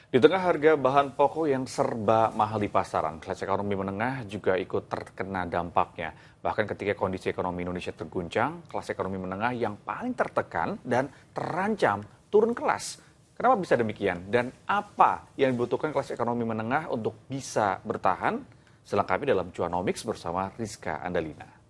Di tengah harga bahan pokok yang serba mahal di pasaran, kelas ekonomi menengah juga ikut terkena dampaknya. Bahkan ketika kondisi ekonomi Indonesia terguncang, kelas ekonomi menengah yang paling tertekan dan terancam turun kelas. Kenapa bisa demikian? Dan apa yang dibutuhkan kelas ekonomi menengah untuk bisa bertahan? Selengkapnya dalam Cuanomics bersama Rizka Andalina.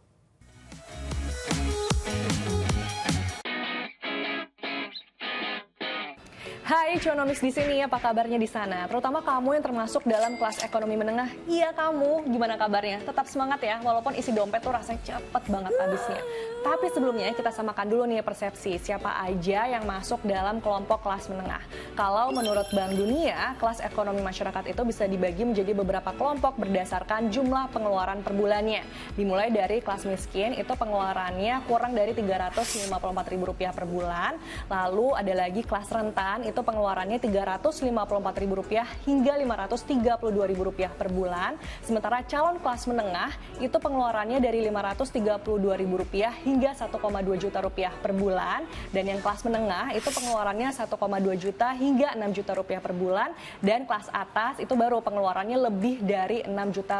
Hai Cuanomics di sini, apa kabarnya di sana? Terutama kamu yang termasuk dalam kelas ekonomi menengah. Iya kamu, gimana kabarnya? Tetap semangat ya, walaupun isi dompet tuh rasanya cepet banget habisnya. Tapi sebelumnya kita samakan dulu nih persepsi siapa aja yang masuk dalam kelompok kelas menengah. Kalau menurut Bank Dunia, kelas ekonomi masyarakat itu bisa dibagi menjadi beberapa kelompok berdasarkan jumlah pengeluaran per bulannya. Dimulai dari kelas miskin, itu pengeluarannya kurang dari Rp354.000 per bulan. Lalu ada lagi kelas rentan, itu pengeluarannya Rp354.000 hingga Rp532.000 per bulan. Sementara calon kelas menengah itu pengeluarannya dari Rp532.000 hingga Rp1,2 juta per bulan. Dan yang kelas menengah itu pengeluarannya Rp1,2 juta hingga Rp6 juta per bulan. Dan kelas atas itu baru pengeluarannya lebih dari Rp6 juta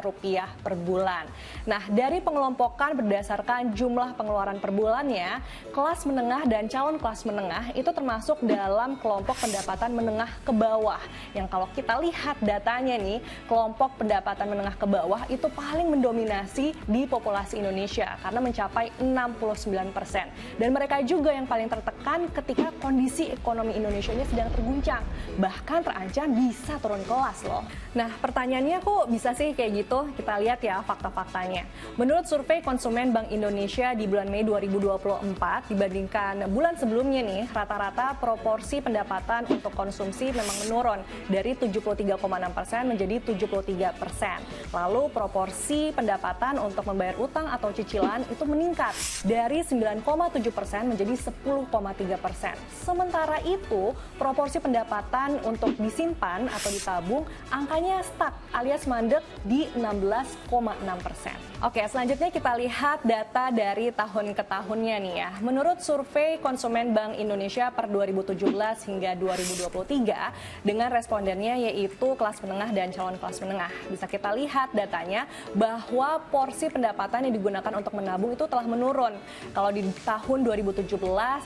per bulan. Nah, dari pengelompokan berdasarkan jumlah pengeluaran per bulannya, kelas menengah dan calon kelas menengah itu termasuk dalam kelompok pendapatan menengah ke bawah. Yang kalau kita lihat datanya nih, kelompok pendapatan menengah ke bawah itu paling mendominasi di populasi Indonesia karena mencapai 69%. Dan mereka juga yang paling tertekan ketika kondisi ekonomi Indonesia ini sedang terguncang. Bahkan terancam bisa turun kelas loh. Nah, pertanyaannya kok bisa sih kayak gitu? Kita lihat ya fakta-faktanya. Menurut survei konsumen Bank Indonesia di bulan Mei 2024 dibandingkan bulan sebelumnya nih, rata-rata proporsi pendapatan untuk konsumsi memang menurun dari 73,6% menjadi 73%. Lalu proporsi pendapatan untuk membayar utang atau cicilan itu meningkat dari 9,7% menjadi 10,3%. Sementara itu, proporsi pendapatan untuk disimpan atau ditabung angkanya stuck alias mandek di 16,6%. Oke, selanjutnya kita lihat data dari tahun ke tahunnya nih ya. Menurut survei konsumen Bank Indonesia per 2017 hingga 2023 dengan respondennya yaitu kelas menengah dan calon kelas menengah. Bisa kita lihat datanya bahwa porsi pendapatan yang digunakan untuk menabung itu telah menurun. Kalau di tahun 2017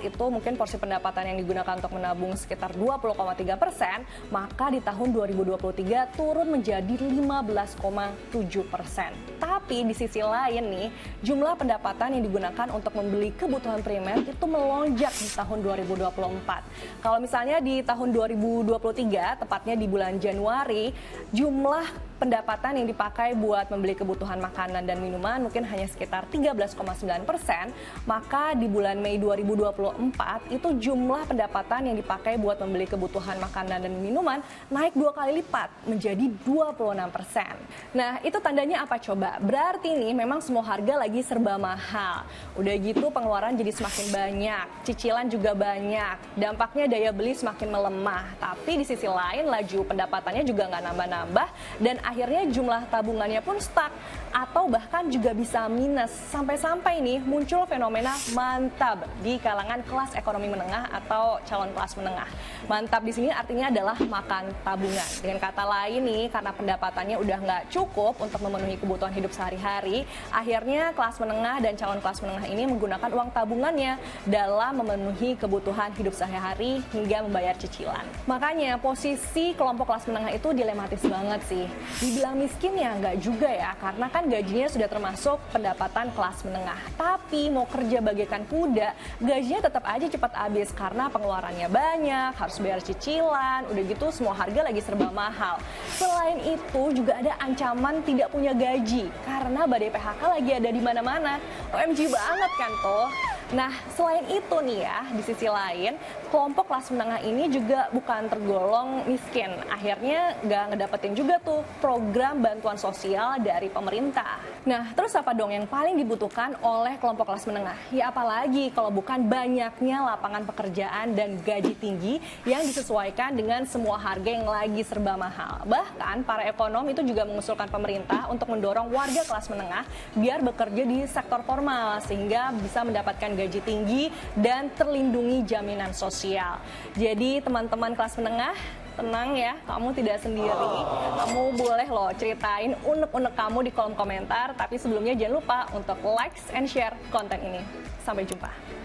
itu mungkin porsi pendapatan yang digunakan untuk menabung sekitar 20,3%, maka di tahun 2023 turun menjadi 15,7%. Tapi di sisi lain nih, jumlah pendapatan yang digunakan untuk membeli kebutuhan primer itu melonjak di tahun 2024. Kalau misalnya di tahun 2023, tepatnya di bulan Januari, jumlah pendapatan yang dipakai buat membeli kebutuhan makanan dan minuman mungkin hanya sekitar 13,9%, maka di bulan Mei 2024 itu jumlah pendapatan yang dipakai buat membeli kebutuhan makanan dan minuman naik 2 kali lipat menjadi 26%. Nah, itu tandanya apa coba? Berarti nih memang semua harga lagi serba mahal. Udah gitu pengeluaran jadi semakin banyak, cicilan juga banyak, dampaknya daya beli semakin melemah. Tapi di sisi lain laju pendapatannya juga nggak nambah-nambah dan akhirnya jumlah tabungannya pun stuck atau bahkan juga bisa minus. Sampai-sampai nih muncul fenomena mantap di kalangan kelas ekonomi menengah atau calon kelas menengah. Mantap di sini artinya adalah makan tabungan. Dengan kata lain nih, karena pendapatannya udah nggak cukup untuk memenuhi kebutuhan hidup sehari-hari, akhirnya kelas menengah dan calon kelas menengah ini menggunakan uang tabungannya dalam memenuhi kebutuhan hidup sehari-hari hingga membayar cicilan. Makanya posisi kelompok kelas menengah itu dilematis banget sih. Dibilang miskin ya nggak juga ya, karena kan gajinya sudah termasuk pendapatan kelas menengah. Tapi mau kerja bagaikan kuda, gajinya tetap aja cepat habis karena pengeluarannya banyak, harus bayar cicilan, udah gitu semua harga lagi serba mahal. Selain itu juga ada ancaman tidak punya gaji karena badai PHK lagi ada di mana-mana. OMG banget kan tuh. Nah, selain itu nih ya, di sisi lain, kelompok kelas menengah ini juga bukan tergolong miskin. Akhirnya nggak ngedapetin juga tuh program bantuan sosial dari pemerintah. Nah, terus apa dong yang paling dibutuhkan oleh kelompok kelas menengah? Ya apalagi kalau bukan banyaknya lapangan pekerjaan dan gaji tinggi yang disesuaikan dengan semua harga yang lagi serba mahal. Bahkan para ekonom itu juga mengusulkan pemerintah untuk mendorong warga kelas menengah biar bekerja di sektor formal sehingga bisa mendapatkan gaji tinggi dan terlindungi jaminan sosial. Jadi teman-teman kelas menengah, Tenang ya, kamu tidak sendiri. Kamu boleh loh ceritain unek-unek kamu di kolom komentar. Tapi sebelumnya jangan lupa untuk likes and share konten ini. Sampai jumpa.